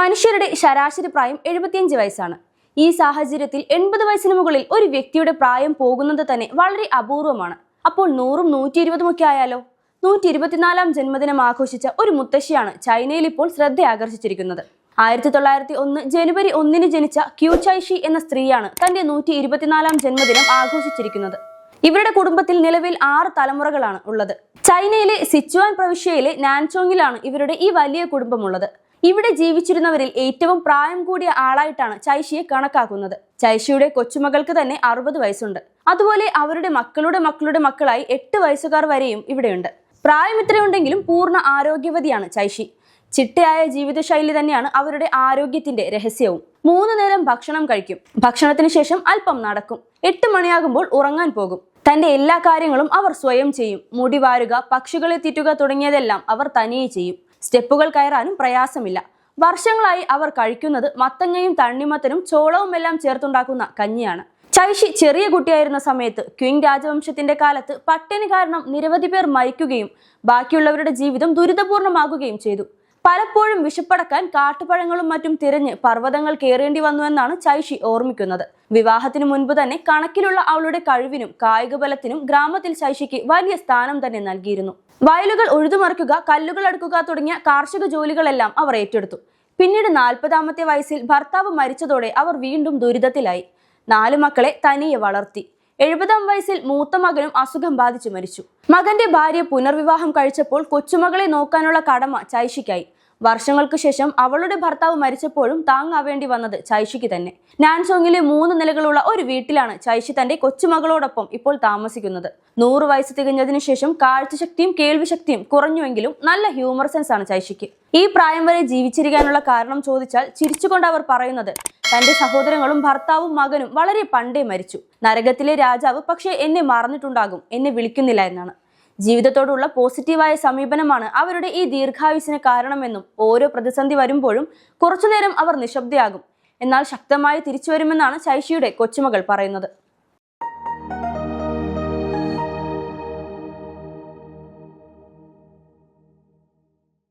മനുഷ്യരുടെ ശരാശരി പ്രായം 75 വയസ്സാണ്. ഈ സാഹചര്യത്തിൽ 80 വയസ്സിന് മുകളിൽ ഒരു വ്യക്തിയുടെ പ്രായം പോകുന്നത് തന്നെ വളരെ അപൂർവമാണ്. അപ്പോൾ 100ഉം 120ഉം ഒക്കെ ആയാലോ? 124ാം ജന്മദിനം ആഘോഷിച്ച ഒരു മുത്തശ്ശിയാണ് ചൈനയിൽ ഇപ്പോൾ ശ്രദ്ധ ആകർഷിച്ചിരിക്കുന്നത്. 1901 ജനുവരി 1 ജനിച്ച ക്യൂ ചൈഷി എന്ന സ്ത്രീയാണ് തന്റെ 124ാം ജന്മദിനം ആഘോഷിച്ചിരിക്കുന്നത്. ഇവരുടെ കുടുംബത്തിൽ നിലവിൽ 6 തലമുറകളാണ് ഉള്ളത്. ചൈനയിലെ സിച്ചുവാൻ പ്രവിശ്യയിലെ നാൻചോങ്ങിലാണ് ഇവരുടെ ഈ വലിയ കുടുംബമുള്ളത്. ഇവിടെ ജീവിച്ചിരുന്നവരിൽ ഏറ്റവും പ്രായം കൂടിയ ആളായിട്ടാണ് ചൈഷിയെ കണക്കാക്കുന്നത്. ചൈഷിയുടെ കൊച്ചുമകൾക്ക് തന്നെ 60 വയസ്സുണ്ട്. അതുപോലെ അവരുടെ മക്കളുടെ മക്കളുടെ മക്കളായി 8 വയസ്സുകാർ വരെയും ഇവിടെയുണ്ട്. പ്രായം ഇത്രയുണ്ടെങ്കിലും പൂർണ്ണ ആരോഗ്യവതിയാണ് ചൈഷി. ചിട്ടയായ ജീവിതശൈലി തന്നെയാണ് അവരുടെ ആരോഗ്യത്തിന്റെ രഹസ്യവും. 3 നേരം ഭക്ഷണം കഴിക്കും. ഭക്ഷണത്തിന് ശേഷം അല്പം നടക്കും. 8 മണിയാകുമ്പോൾ ഉറങ്ങാൻ പോകും. തന്റെ എല്ലാ കാര്യങ്ങളും അവർ സ്വയം ചെയ്യും. മുടി വാരുക, പക്ഷികളെ തീറ്റുക തുടങ്ങിയതെല്ലാം അവർ തനിയെ ചെയ്യും. സ്റ്റെപ്പുകൾ കയറാനും പ്രയാസമില്ല. വർഷങ്ങളായി അവർ കഴിക്കുന്നത് മത്തങ്ങയും തണ്ണിമത്തനും ചോളവും എല്ലാം ചേർത്തുണ്ടാക്കുന്ന കഞ്ഞിയാണ്. ചൈഷി ചെറിയ കുട്ടിയായിരുന്ന സമയത്ത് ക്വിങ് രാജവംശത്തിന്റെ കാലത്ത് പട്ടിണി കാരണം നിരവധി പേർ മരിക്കുകയും ബാക്കിയുള്ളവരുടെ ജീവിതം ദുരിതപൂർണമാകുകയും ചെയ്തു. പലപ്പോഴും വിശപ്പടക്കാൻ കാട്ടുപഴങ്ങളും മറ്റും തിരഞ്ഞ് പർവ്വതങ്ങൾ കയറേണ്ടി വന്നുവെന്നാണ് ചൈഷി ഓർമ്മിക്കുന്നത്. വിവാഹത്തിന് മുൻപ് തന്നെ കണക്കിലുള്ള അവളുടെ കഴിവിനും കായിക ബലത്തിനും ഗ്രാമത്തിൽ ചൈഷിക്ക് വലിയ സ്ഥാനം തന്നെ നൽകിയിരുന്നു. വയലുകൾ ഉഴുതുമറിക്കുക, കല്ലുകൾ അടുക്കുക തുടങ്ങിയ കാർഷിക ജോലികളെല്ലാം അവർ ഏറ്റെടുത്തു. പിന്നീട് 40ാമത്തെ വയസ്സിൽ ഭർത്താവ് മരിച്ചതോടെ അവർ വീണ്ടും ദുരിതത്തിലായി. 4 മക്കളെ തനിയെ വളർത്തി. 70ാം വയസ്സിൽ മൂത്ത മകനും അസുഖം ബാധിച്ചു മരിച്ചു. മകന്റെ ഭാര്യ പുനർവിവാഹം കഴിച്ചപ്പോൾ കൊച്ചുമകളെ നോക്കാനുള്ള കടമ ചൈഷിക്കായി. വർഷങ്ങൾക്ക് ശേഷം അവളുടെ ഭർത്താവ് മരിച്ചപ്പോഴും താങ്ങാവേണ്ടി വന്നത് ചൈഷിക്ക് തന്നെ. നാൻചോങ്ങിലെ 3 നിലകളുള്ള ഒരു വീട്ടിലാണ് ചൈഷി തന്റെ കൊച്ചുമകളോടൊപ്പം ഇപ്പോൾ താമസിക്കുന്നത്. 100 വയസ്സ് തികഞ്ഞതിനു ശേഷം കാഴ്ചശക്തിയും കേൾവിശക്തിയും കുറഞ്ഞുവെങ്കിലും നല്ല ഹ്യൂമർ സെൻസ് ആണ് ചൈഷിക്ക്. ഈ പ്രായം വരെ ജീവിച്ചിരിക്കാനുള്ള കാരണം ചോദിച്ചാൽ ചിരിച്ചുകൊണ്ട് അവർ പറയുന്നത് തന്റെ സഹോദരങ്ങളും ഭർത്താവും മകനും വളരെ പണ്ടേ മരിച്ചു. നരകത്തിലെ രാജാവ് പക്ഷേ എന്നെ മറന്നിട്ടുണ്ടാകും, എന്നെ വിളിക്കുന്നില്ല എന്നാണ്. ജീവിതത്തോടുള്ള പോസിറ്റീവായ സമീപനമാണ് അവരുടെ ഈ ദീർഘായുസിന് കാരണമെന്നും ഓരോ പ്രതിസന്ധി വരുമ്പോഴും കുറച്ചുനേരം അവർ നിശബ്ദയാകും, എന്നാൽ ശക്തമായി തിരിച്ചു വരുമെന്നാണ് ചൈഷിയുടെ കൊച്ചുമകൾ പറയുന്നത്.